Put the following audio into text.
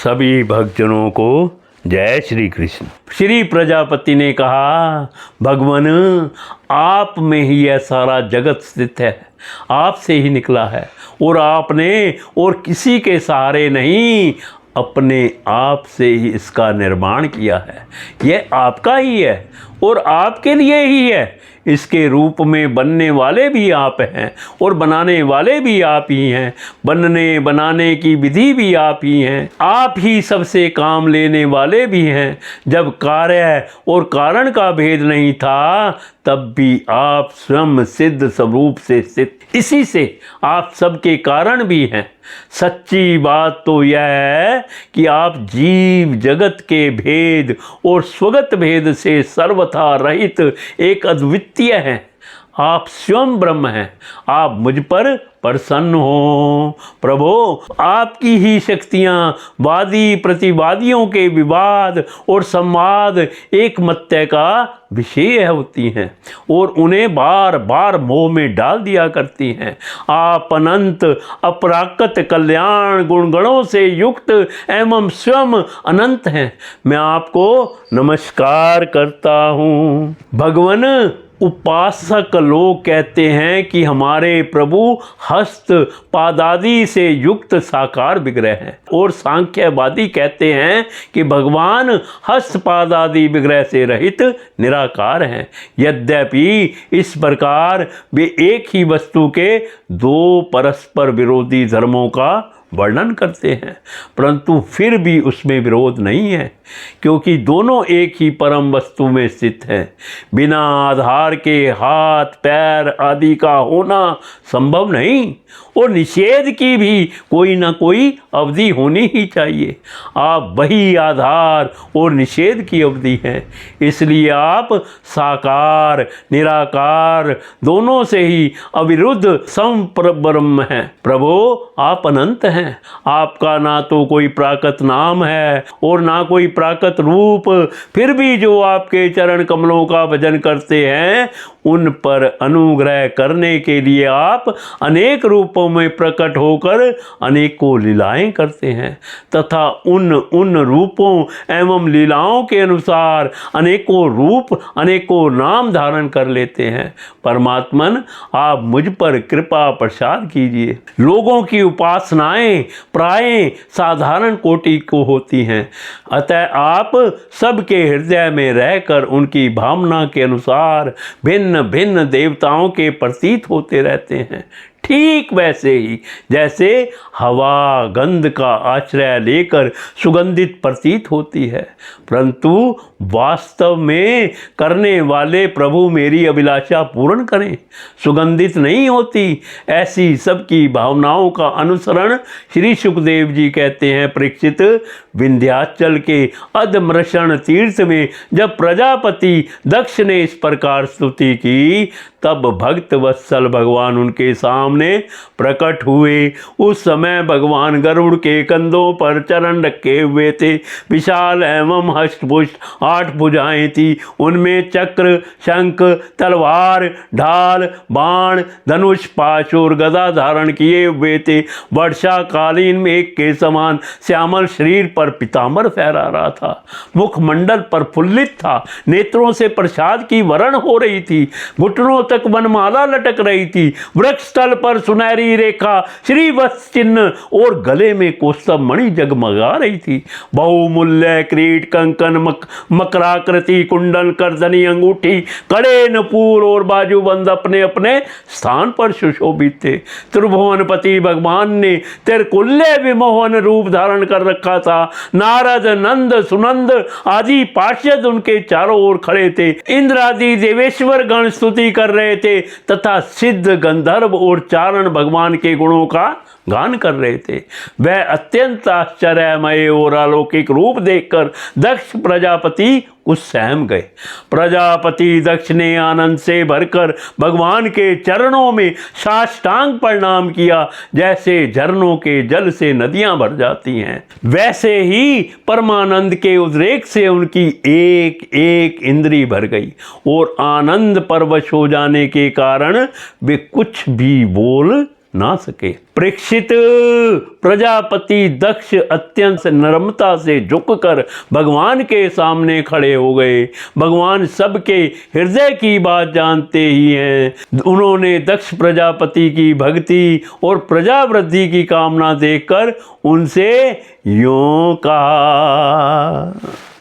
सभी भक्तजनों को जय श्री कृष्ण। श्री प्रजापति ने कहा, भगवान आप में ही यह सारा जगत स्थित है, आपसे ही निकला है और आपने और किसी के सहारे नहीं, अपने आप से ही इसका निर्माण किया है। यह आपका ही है और आपके लिए ही है। इसके रूप में बनने वाले भी आप हैं और बनाने वाले भी आप ही हैं। बनने बनाने की विधि भी आप ही हैं। आप ही सबसे काम लेने वाले भी हैं। जब कार्य और कारण का भेद नहीं था, तब भी आप स्वयं सिद्ध स्वरूप से स्थित, इसी से आप सबके कारण भी हैं। सच्ची बात तो यह है कि आप जीव जगत के भेद और स्वगत भेद से सर्वथा रहित एक अद्वितीय हैं। आप स्वयं ब्रह्म हैं। आप मुझ पर प्रसन्न हो प्रभो। आपकी ही शक्तियाँ वादी प्रतिवादियों के विवाद और संवाद एक मत्य का विषय होती हैं और उन्हें बार बार मोह में डाल दिया करती हैं। आप अनंत अपराकृत कल्याण गुणगणों से युक्त एवं स्वयं अनंत हैं। मैं आपको नमस्कार करता हूँ। भगवान उपासक लोग कहते हैं कि हमारे प्रभु हस्त पादादि से युक्त साकार विग्रह हैं और सांख्यवादी कहते हैं कि भगवान हस्त पादादि विग्रह से रहित निराकार हैं। यद्यपि इस प्रकार वे एक ही वस्तु के दो परस्पर विरोधी धर्मों का वर्णन करते हैं, परंतु फिर भी उसमें विरोध नहीं है, क्योंकि दोनों एक ही परम वस्तु में स्थित हैं। बिना आधार के हाथ पैर आदि का होना संभव नहीं और निषेध की भी कोई ना कोई अवधि होनी ही चाहिए। आप वही आधार और निषेध की अवधि हैं, इसलिए आप साकार निराकार दोनों से ही अविरुद्ध संप्रब्रह्म हैं। प्रभो आप अनंत हैं। आपका ना तो कोई प्राकृत नाम है और ना कोई प्राकृत रूप, फिर भी जो आपके चरण कमलों का भजन करते हैं उन पर अनुग्रह करने के लिए आप अनेक रूपों में प्रकट होकर अनेकों लीलाएं करते हैं तथा उन रूपों एवं लीलाओं के अनुसार अनेकों रूप अनेकों नाम धारण कर लेते हैं। परमात्मन आप मुझ पर कृपा प्रसाद कीजिए। लोगों की उपासनाएं प्रायः साधारण कोटि को होती हैं, अतः आप सबके हृदय में रहकर उनकी भावना के अनुसार भिन्न भिन्न देवताओं के प्रतीत होते रहते हैं। ठीक वैसे ही जैसे हवा गंध का आश्रय लेकर सुगंधित प्रतीत होती है, परंतु वास्तव में करने वाले प्रभु मेरी अभिलाषा पूर्ण करें, सुगंधित नहीं होती। ऐसी सबकी भावनाओं का अनुसरण श्री सुखदेव जी कहते हैं, परीक्षित विंध्याचल के अधमृषण तीर्थ में जब प्रजापति दक्ष ने इस प्रकार स्तुति की, तब भक्त वत्सल भगवान उनके सामने प्रकट हुए। उस समय भगवान गरुड़ के कंधों पर चरण रखे हुए थे। विशाल एवं हष्टपुष्ट 8 भुजाएं थी। उनमें चक्र शंख तलवार ढाल बाण धनुष पाश और गदा धारण किए हुए थे। वर्षाकालीन में एक के समान श्यामल शरीर पर पीतांबर फहरा रहा था। मुखमंडल प्रफुल्लित था। नेत्रों से प्रसाद की वरण हो रही थी। घुटनों तक वनमाला लटक रही थी। वृक्ष तल पर सुनहरी रेखा श्रीवत्स चिन्ह और गले में कौस्तुभ मणि जगमगा रही थी। बहुमूल्य क्रीट कंकन मकराकृति कुंडल करधनी अंगूठी कड़े नपूर और बाजूबंद अपने अपने स्थान पर सुशोभित थे। त्रिभुवनपति भगवान ने तिरकुल्य विमोहन रूप धारण कर रखा था। नारद नंद सुनंद आदि पार्षद उनके चारों ओर खड़े थे। इंद्र आदि देवेश्वर गण स्तुति कर रहे थे तथा सिद्ध गंधर्व और चारण भगवान के गुणों का गान कर रहे थे। वह अत्यंत आश्चर्यमय और अलौकिक रूप देखकर दक्ष प्रजापति कुछ सहम गए। प्रजापति दक्ष ने आनंद से भरकर भगवान के चरणों में साष्टांग प्रणाम किया। जैसे झरनों के जल से नदियां भर जाती हैं, वैसे ही परमानंद के उद्रेक से उनकी एक एक इंद्री भर गई और आनंद परवश हो जाने के कारण वे कुछ भी बोल ना सके। परीक्षित, प्रजापति दक्ष अत्यंत नम्रता से झुककर भगवान के सामने खड़े हो गए। भगवान सबके हृदय की बात जानते ही हैं। उन्होंने दक्ष प्रजापति की भक्ति और प्रजावृद्धि की कामना देखकर उनसे यूं कहा।